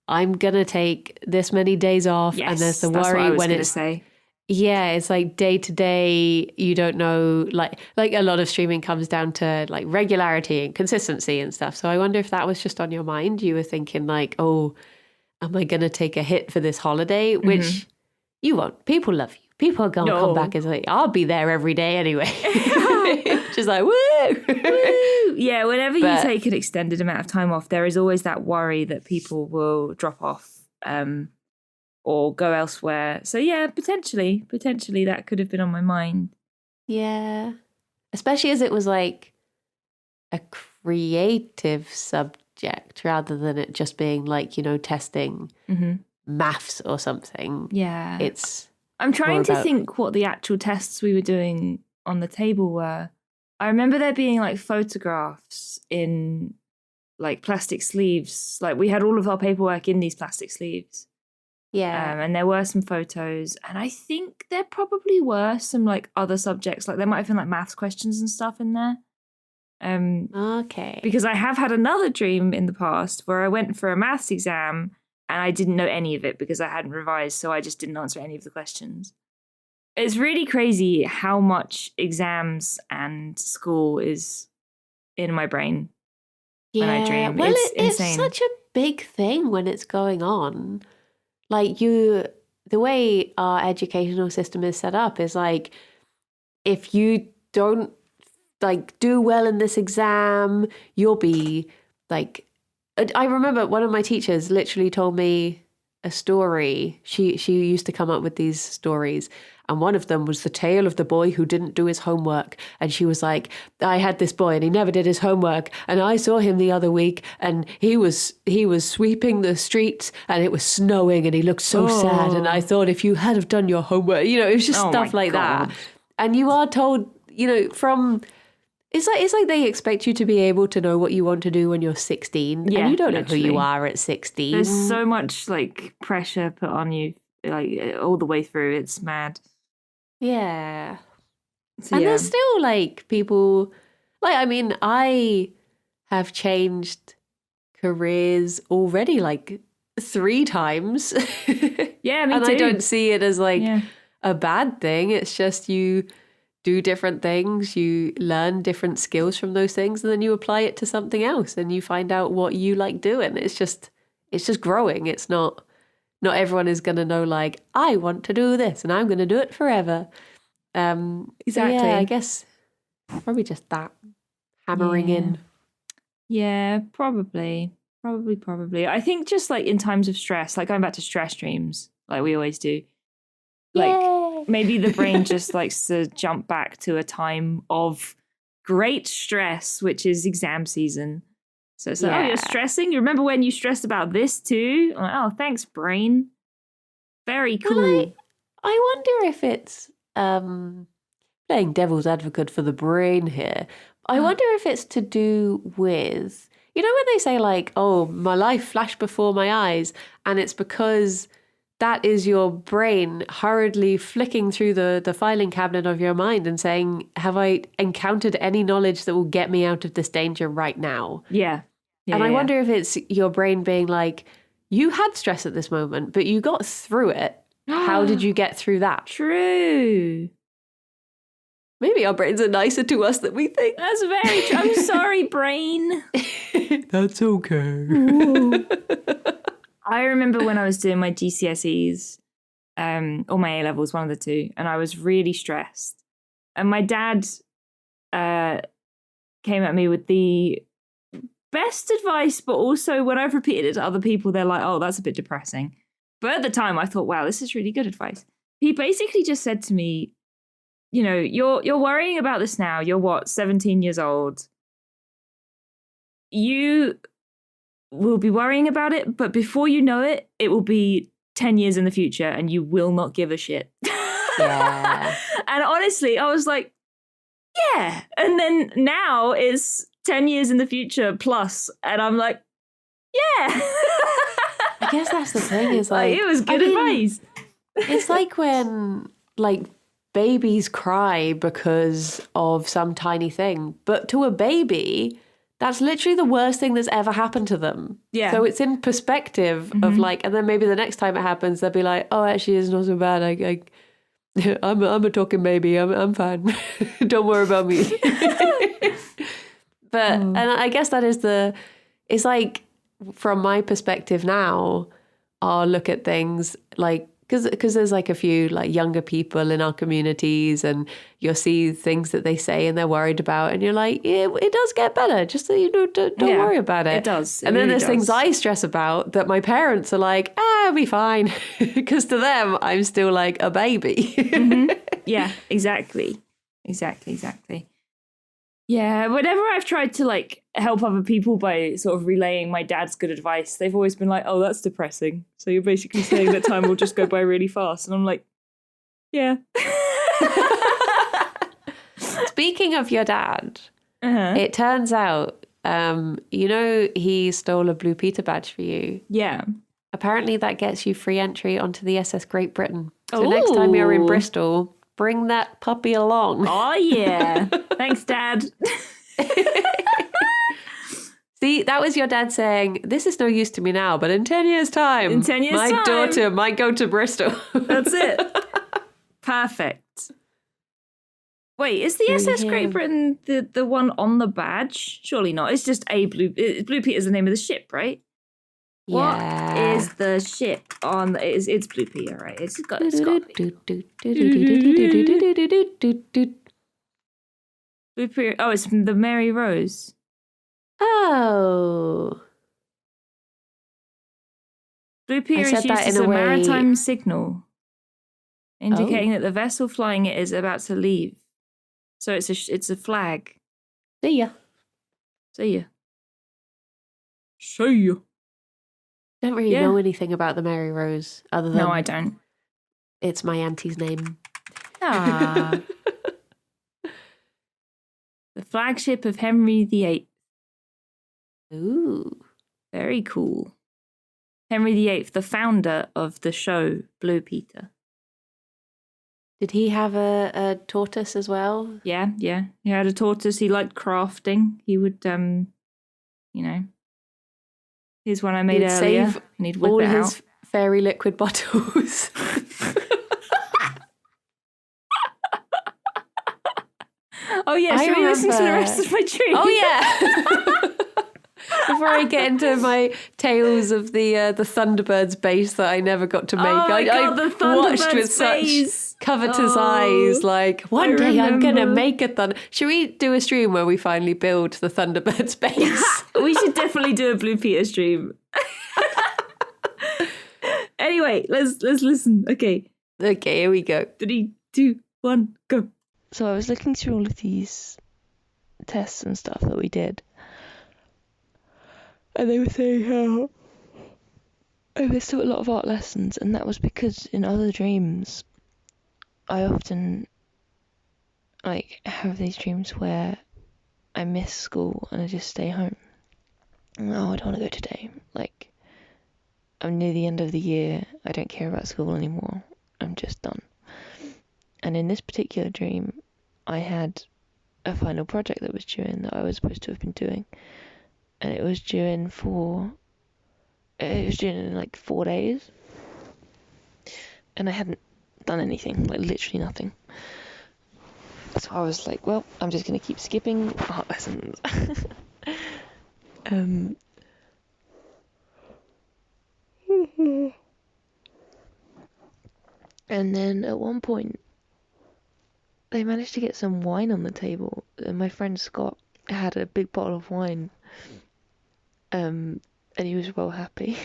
B: I'm going to take this many days off.
A: Yes,
B: and there's the
A: that's
B: worry
A: what I was
B: when
A: gonna
B: it's,
A: say.
B: Yeah, it's like day to day, you don't know, like a lot of streaming comes down to like regularity and consistency and stuff. So I wonder if that was just on your mind. You were thinking like, oh, am I going to take a hit for this holiday? Which you won't. People love you. People are going to come back and say, I'll be there every day anyway. Just like, woo!
A: Woo! Yeah, whenever you take an extended amount of time off, there is always that worry that people will drop off or go elsewhere. So yeah, potentially that could have been on my mind.
B: Yeah. Especially as it was like a creative subject rather than it just being like, you know, testing maths or something.
A: Yeah.
B: I'm
A: trying to think what the actual tests we were doing on the table were. I remember there being like photographs in like plastic sleeves. Like we had all of our paperwork in these plastic sleeves.
B: Yeah.
A: And there were some photos, and I think there probably were some like other subjects. Like there might have been like maths questions and stuff in there.
B: Okay.
A: Because I have had another dream in the past where I went for a maths exam and I didn't know any of it because I hadn't revised, so I just didn't answer any of the questions. It's really crazy how much exams and school is in my brain when I dream.
B: Well,
A: It's insane.
B: It's such a big thing when it's going on. Like the way our educational system is set up is like, if you don't like do well in this exam, you'll be like, I remember one of my teachers literally told me a story. She used to come up with these stories, and one of them was the tale of the boy who didn't do his homework. And she was like, I had this boy and he never did his homework, and I saw him the other week and he was sweeping the streets and it was snowing and he looked so sad, and I thought, if you had have done your homework, you know, it was just stuff like that. And you are told, you know, from it's like they expect you to be able to know what you want to do when you're 16, and you don't know who you are at 16.
A: There's so much like pressure put on you, like all the way through. It's mad.
B: Yeah.
A: So,
B: and there's still like people, like, I mean, I have changed careers already like 3 times.
A: Yeah, me
B: and
A: too.
B: I don't see it as like a bad thing. It's just you do different things, you learn different skills from those things, and then you apply it to something else and you find out what you like doing. It's just growing. It's not everyone is going to know like, I want to do this and I'm going to do it forever. Exactly. So yeah, I guess probably just that hammering in.
A: Yeah, probably. I think just like in times of stress, like going back to stress dreams, like we always do. Like maybe the brain just likes to jump back to a time of great stress, which is exam season. So it's like, oh, you're stressing? You remember when you stressed about this too? I'm like, oh, thanks, brain. Very cool.
B: Well, I wonder if it's playing devil's advocate for the brain here. I wonder if it's to do with, you know, when they say like, oh, my life flashed before my eyes, and it's because that is your brain hurriedly flicking through the filing cabinet of your mind and saying, have I encountered any knowledge that will get me out of this danger right now?
A: Yeah.
B: And I wonder if it's your brain being like, you had stress at this moment, but you got through it. How did you get through that?
A: True.
B: Maybe our brains are nicer to us than we think.
A: That's very true. I'm sorry, brain.
B: That's okay.
A: I remember when I was doing my GCSEs or my A-levels, one of the two, and I was really stressed. And my dad came at me with the best advice, but also when I've repeated it to other people, they're like, oh, that's a bit depressing. But at the time, I thought, wow, this is really good advice. He basically just said to me, you know, you're worrying about this now. You're what, 17 years old? You will be worrying about it, but before you know it, it will be 10 years in the future and you will not give a shit.
B: Yeah.
A: And honestly, I was like, yeah. And then now it's 10 years in the future plus, and I'm like, yeah.
B: I guess that's the thing, is like,
A: it was good advice.
B: It's like when like babies cry because of some tiny thing, but to a baby, that's literally the worst thing that's ever happened to them. Yeah. So it's in perspective of like, and then maybe the next time it happens, they'll be like, oh, actually, it's not so bad. I'm a talking baby. I'm fine. Don't worry about me. But and I guess that is it's like, from my perspective now, I'll look at things like, because there's like a few like younger people in our communities, and you'll see things that they say and they're worried about, and you're like, yeah, it does get better. Just so you know, don't worry about it.
A: It does.
B: And then there's things I stress about that my parents are like, I'll be fine. Because to them, I'm still like a baby.
A: Yeah, exactly. Yeah, whenever I've tried to like help other people by sort of relaying my dad's good advice, they've always been like, oh, that's depressing. So you're basically saying that time will just go by really fast. And I'm like, yeah.
B: Speaking of your dad, it turns out You know he stole a Blue Peter badge for you.
A: Yeah.
B: Apparently that gets you free entry onto the SS Great Britain. So next time you're in
A: Ooh.
B: Bristol, bring that puppy along.
A: Oh, yeah. Thanks, Dad.
B: See, that was your dad saying, this is no use to me now, but in 10 years' time, my daughter might go to Bristol.
A: That's it. Perfect. Wait, is the SS Great Britain the one on the badge? Surely not. It's just a Blue Peter's the name of the ship, right?
B: Yeah.
A: What is the ship on? It's Blue Peter, right? It's got to be. Blue Peter. Oh, it's the Mary Rose.
B: Oh.
A: Blue Peter is used as a maritime signal, indicating that the vessel flying it is about to leave. So it's a flag.
B: See ya.
A: See ya. See ya.
B: Don't really know anything about the Mary Rose other than...
A: No, I don't.
B: It's my auntie's name.
A: Ah. The flagship of Henry VIII.
B: Ooh.
A: Very cool. Henry VIII, the founder of the show Blue Peter.
B: Did he have a tortoise as well?
A: Yeah. He had a tortoise. He liked crafting. He would, here's one I made earlier.
B: Save
A: and he'd whip
B: all
A: it
B: his
A: out.
B: fairy liquid bottles.
A: Oh yeah, should we listen to the rest of my dream?
B: Oh yeah. Before I get into my tales of the Thunderbird's base that I never got to make, I watched with such covetous eyes. Like, one day I'm gonna make a thunder. Should we do a stream where we finally build the Thunderbird's base?
A: We should definitely do a Blue Peter stream. Anyway, let's listen. Okay,
B: here we go.
A: 3, 2, 1, go.
C: So I was looking through all of these tests and stuff that we did, and they were saying how I missed a lot of art lessons, and that was because in other dreams I often have these dreams where I miss school and I just stay home. And, I don't want to go today. I'm near the end of the year, I don't care about school anymore, I'm just done. And in this particular dream, I had a final project that was due in that I was supposed to have been doing. And it was due in 4 days. And I hadn't done anything, literally nothing. So I was like, well, I'm just going to keep skipping art lessons. And then at one point, they managed to get some wine on the table, and my friend Scott had a big bottle of wine, and he was well happy.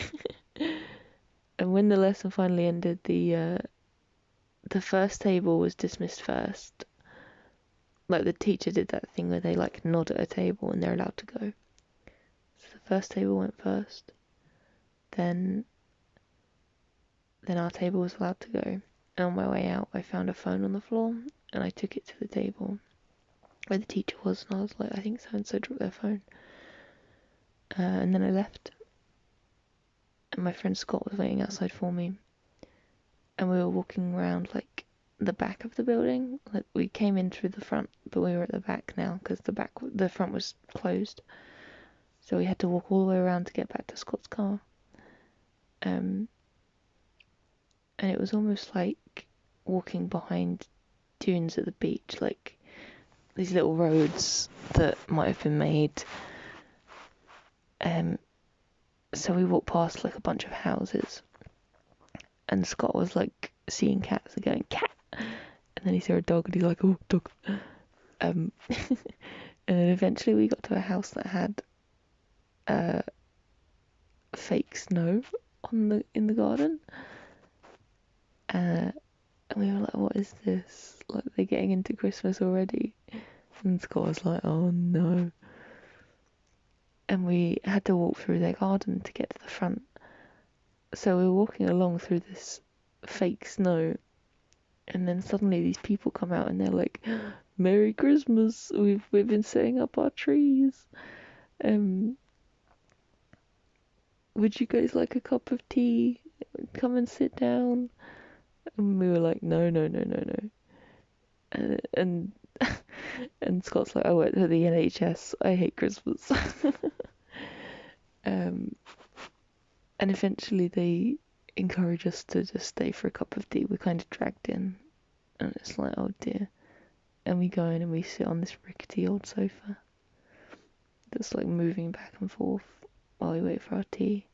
C: And when the lesson finally ended, the first table was dismissed first. The teacher did that thing where they nod at a table and they're allowed to go. So the first table went first, then our table was allowed to go. And on my way out, I found a phone on the floor, and I took it to the table where the teacher was, and I was like, I think so-and-so dropped their phone. And then I left, and my friend Scott was waiting outside for me, and we were walking around the back of the building. We came in through the front, but we were at the back now because the front was closed, so we had to walk all the way around to get back to Scott's car. And it was almost like walking behind dunes at the beach, these little roads that might have been made. So we walked past a bunch of houses, and Scott was seeing cats and going, cat, and then he saw a dog and he's like, oh, dog. And then eventually we got to a house that had fake snow in the garden. And we were like, what is this? They're getting into Christmas already. And Scott was like, oh no. And we had to walk through their garden to get to the front. So we were walking along through this fake snow. And then suddenly these people come out and they're like, Merry Christmas, we've been setting up our trees. Um, would you guys like a cup of tea? Come and sit down. And we were like, no, no, no, no, no. And and Scott's like, I work for the NHS. I hate Christmas. And eventually they encourage us to just stay for a cup of tea. We're kind of dragged in, and it's like, oh dear. And we go in and we sit on this rickety old sofa that's like moving back and forth while we wait for our tea,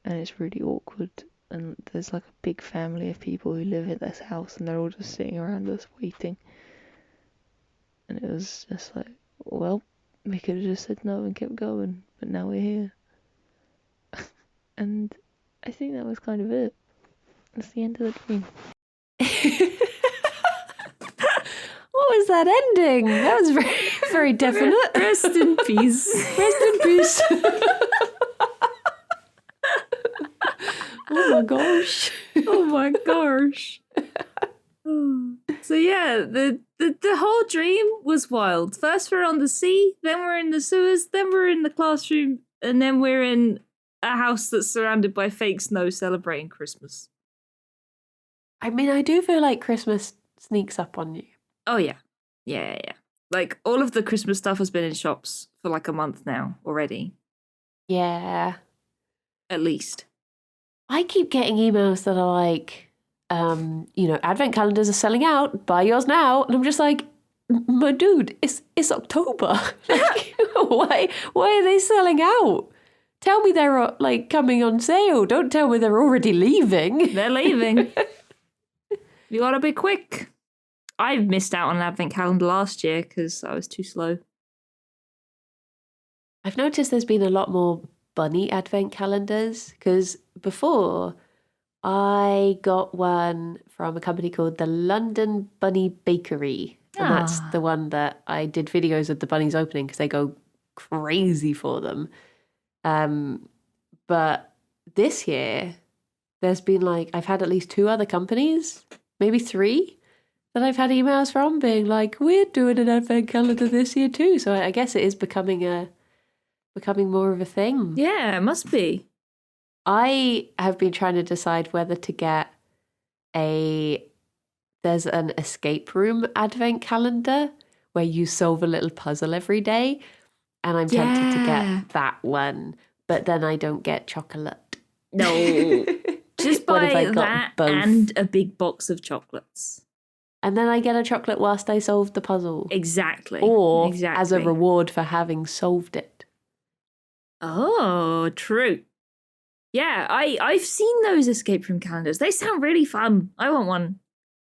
C: and it's really awkward. And there's like a big family of people who live at this house, and they're all just sitting around us waiting. And it was just like, well, we could have just said no and kept going, but now we're here. And I think that was kind of it. That's the end of the dream.
B: What was that ending? That was very, very definite.
A: Rest in peace.
B: Rest in peace. Oh my gosh.
A: Oh my gosh. So yeah, the whole dream was wild. First we're on the sea, then we're in the sewers, then we're in the classroom, and then we're in a house that's surrounded by fake snow celebrating Christmas.
B: I mean, I do feel like Christmas sneaks up on you.
A: Oh yeah. Yeah. Like all of the Christmas stuff has been in shops for like a month now already.
B: Yeah.
A: At least.
B: I keep getting emails that are like, advent calendars are selling out. Buy yours now. And I'm just like, my dude, it's October. Like, why are they selling out? Tell me they're like coming on sale. Don't tell me they're already leaving.
A: They're leaving. You gotta be quick. I missed out on an advent calendar last year because I was too slow.
B: I've noticed there's been a lot more bunny advent calendars because before I got one from a company called the London Bunny Bakery. And that's the one that I did videos of the bunnies opening because they go crazy for them. But this year, there's been like, I've had at least 2 other companies, maybe 3, that I've had emails from being like, we're doing an advent calendar this year too. So I guess it is becoming more of a thing.
A: Yeah, it must be.
B: I have been trying to decide whether to get there's an escape room advent calendar where you solve a little puzzle every day. And I'm tempted to get that one, but then I don't get chocolate.
A: No. Just buy that
B: both?
A: And a big box of chocolates.
B: And then I get a chocolate whilst I solve the puzzle.
A: Exactly.
B: Or as a reward for having solved it.
A: Oh, true. Yeah, I've seen those escape room calendars. They sound really fun. I want one.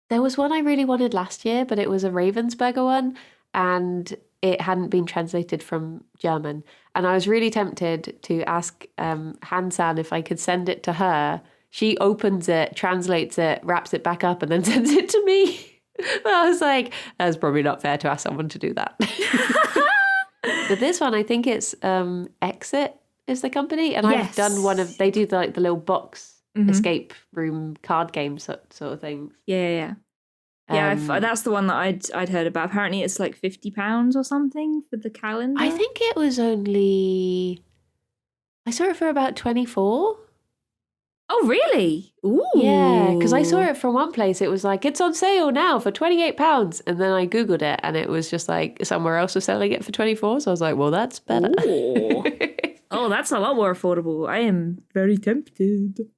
B: There was one I really wanted last year, but it was a Ravensburger one, and it hadn't been translated from German. And I was really tempted to ask Han-san if I could send it to her. She opens it, translates it, wraps it back up, and then sends it to me. But I was like, that's probably not fair to ask someone to do that. But this one, I think it's Exit is the company. And I've done they do the little box escape room card game sort of things.
A: Yeah. Yeah, that's the one that I'd heard about. Apparently it's like £50 or something for the calendar.
B: I think it was only, I saw it for about 24.
A: Oh, really? Ooh.
B: Yeah, because I saw it from one place. It was like, it's on sale now for £28. And then I Googled it and it was just like somewhere else was selling it for 24. So I was like, well, that's better.
A: Oh, that's a lot more affordable. I am very tempted.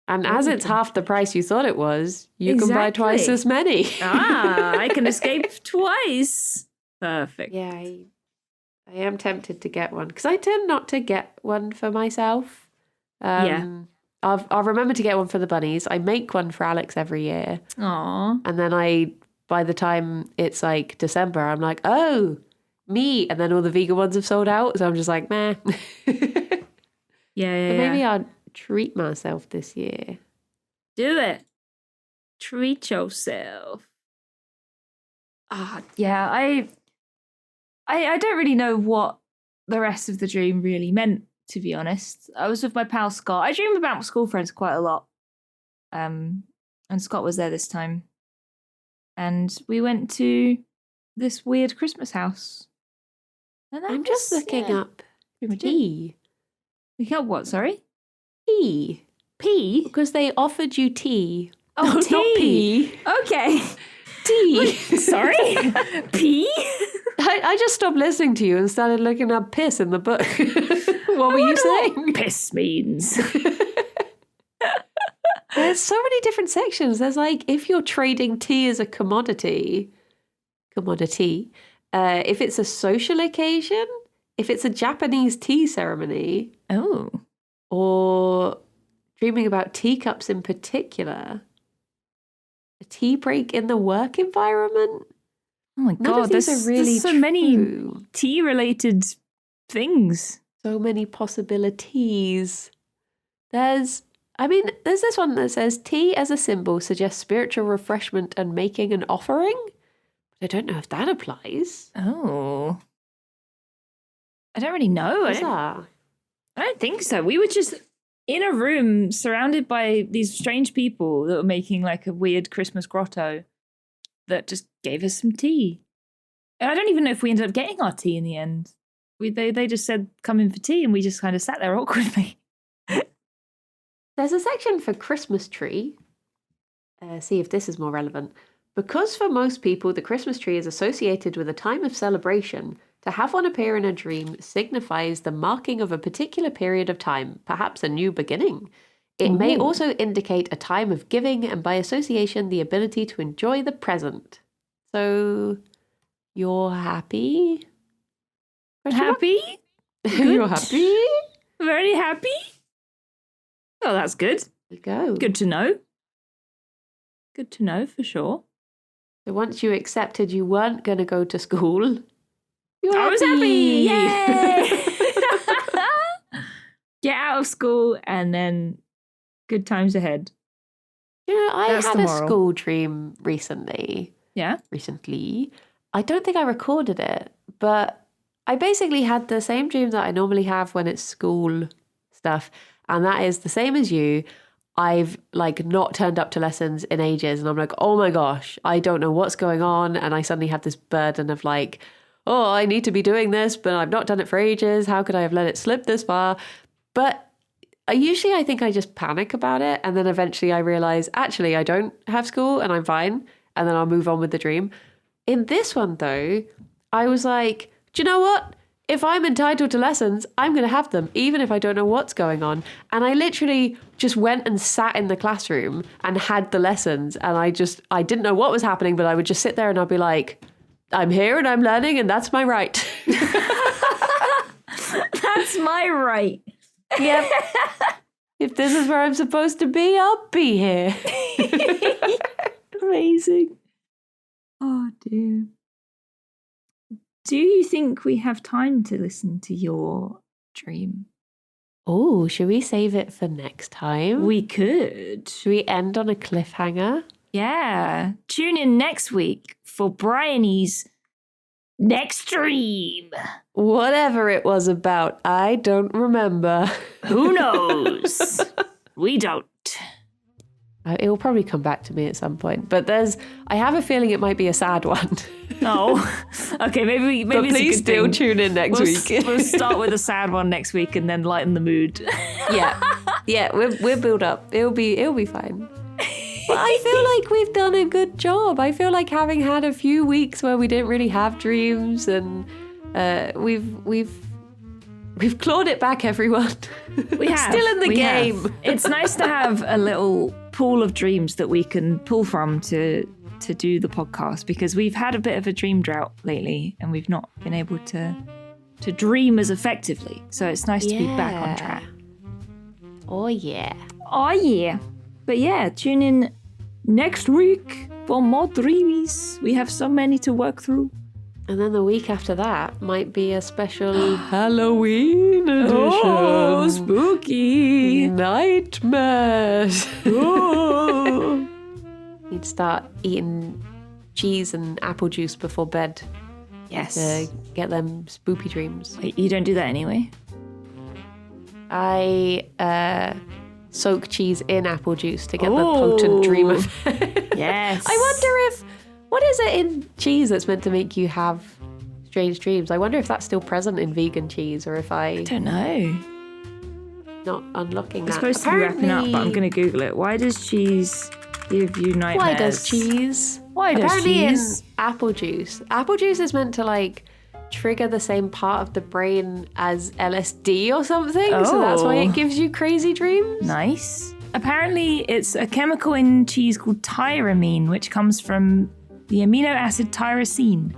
B: And as it's half the price you thought it was, you can buy twice as many.
A: I can escape twice. Perfect.
B: Yeah, I am tempted to get one because I tend not to get one for myself. I'll remember to get one for the bunnies. I make one for Alex every year.
A: Aww.
B: And then by the time it's like December, I'm like, oh, me. And then all the vegan ones have sold out. So I'm just like, meh.
A: Yeah.
B: But maybe I'll treat myself this year.
A: Do it. Treat yourself. Yeah, I don't really know what the rest of the dream really meant, to be honest. I was with my pal Scott. I dream about my school friends quite a lot. And Scott was there this time. And we went to this weird Christmas house.
B: I'm just looking up tea.
A: Looking up what, sorry?
B: Tea.
A: Pea?
B: Because they offered you tea.
A: Oh,
B: No,
A: tea.
B: not pee.
A: Okay.
B: Tea.
A: Sorry? Pea?
B: I just stopped listening to you and started looking up piss in the book. What were you saying?
A: Piss means.
B: There's so many different sections. There's like, if you're trading tea as a commodity, if it's a social occasion, if it's a Japanese tea ceremony,
A: Oh.
B: or dreaming about teacups in particular, a tea break in the work environment.
A: Oh my
B: None
A: God,
B: of these are really
A: there's so many
B: true.
A: tea-related things.
B: So many possibilities. There's this one that says tea as a symbol suggests spiritual refreshment and making an offering. But I don't know if that applies.
A: Oh. I don't really know. I don't think so. We were just in a room surrounded by these strange people that were making like a weird Christmas grotto that just gave us some tea. And I don't even know if we ended up getting our tea in the end. They just said, come in for tea, and we just kind of sat there awkwardly.
B: There's a section for Christmas tree. See if this is more relevant. Because for most people, the Christmas tree is associated with a time of celebration, to have one appear in a dream signifies the marking of a particular period of time, perhaps a new beginning. It may also indicate a time of giving and by association the ability to enjoy the present. So, you're happy?
A: Happy?
B: You're happy?
A: Very happy? Oh, that's good.
B: There you go.
A: Good to know. Good to know for sure.
B: So once you accepted you weren't going to go to school,
A: I was happy. Yay! Get out of school and then good times ahead.
B: You know, I
A: That's
B: had
A: the
B: a
A: moral.
B: school dream recently.
A: Yeah?
B: Recently. I don't think I recorded it, but I basically had the same dream that I normally have when it's school stuff. And that is the same as you. I've like not turned up to lessons in ages. And I'm like, oh my gosh, I don't know what's going on. And I suddenly have this burden of like, oh, I need to be doing this, but I've not done it for ages. How could I have let it slip this far? But I think I just panic about it. And then eventually I realize, actually, I don't have school and I'm fine. And then I'll move on with the dream. In this one, though, I was like, do you know what? If I'm entitled to lessons, I'm going to have them, even if I don't know what's going on. And I literally just went and sat in the classroom and had the lessons. And I didn't know what was happening, but I would just sit there and I'd be like, I'm here and I'm learning and that's my right.
A: That's my right.
B: Yep. If this is where I'm supposed to be, I'll be here.
A: Amazing. Oh, dear. Do you think we have time to listen to your dream?
B: Oh, should we save it for next time?
A: We could.
B: Should we end on a cliffhanger?
A: Yeah. Tune in next week for Briony's next dream.
B: Whatever it was about, I don't remember.
A: Who knows? We don't.
B: It will probably come back to me at some point. But I have a feeling it might be a sad one.
A: Oh, okay. Maybe
B: but
A: it's
B: please
A: a good
B: still
A: thing.
B: Tune in next week.
A: We'll start with a sad one next week and then lighten the mood.
B: Yeah. We'll build up. It'll be fine. But I feel like we've done a good job. I feel like having had a few weeks where we didn't really have dreams, and we've clawed it back, everyone.
A: We have.
B: Still in the
A: We
B: game.
A: have. It's nice to have a little pool of dreams that we can pull from to do the podcast, because we've had a bit of a dream drought lately and we've not been able to dream as effectively. So it's nice to be back on track.
B: Oh yeah.
A: Oh yeah. But yeah, tune in next week for more dreamies. We have so many to work through.
B: And then the week after that might be a special Halloween edition.
A: Oh, spooky.
B: Nightmares.
A: Oh.
B: You'd start eating cheese and apple juice before bed
A: Yes.
B: to get them spoopy dreams.
A: Wait, you don't do that anyway?
B: I soak cheese in apple juice to get the potent dream effect.
A: Yes.
B: I wonder what is it in cheese that's meant to make you have strange dreams. I wonder if that's still present in vegan cheese or if
A: I don't know.
B: not unlocking
A: It's
B: that.
A: supposed to be wrapping up, but I'm going to Google it. Why does cheese give you nightmares?
B: Why does cheese?
A: Why does
B: Apparently
A: cheese?
B: in apple juice. Apple juice is meant to like trigger the same part of the brain as LSD or something. So that's why
A: Oh.
B: it gives you crazy dreams.
A: Nice. Apparently, it's a chemical in cheese called tyramine, which comes from the amino acid tyrosine.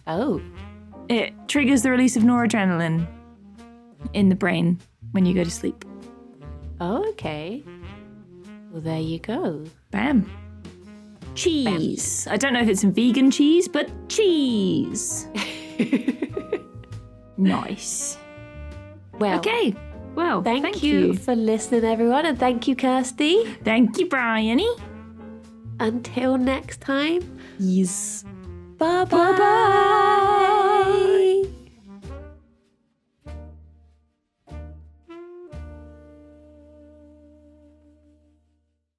B: Oh.
A: It triggers the release of noradrenaline in the brain when you go to sleep.
B: Oh, okay. Well, there you go.
A: Bam. Cheese. I don't know if it's in vegan cheese, but cheese. Nice.
B: Well,
A: Okay. Well,
B: thank you for listening, everyone, and thank you, Kirsty.
A: Thank you, Briony.
B: Until next time,
A: Yes.
B: bye-bye.
A: Bye-bye.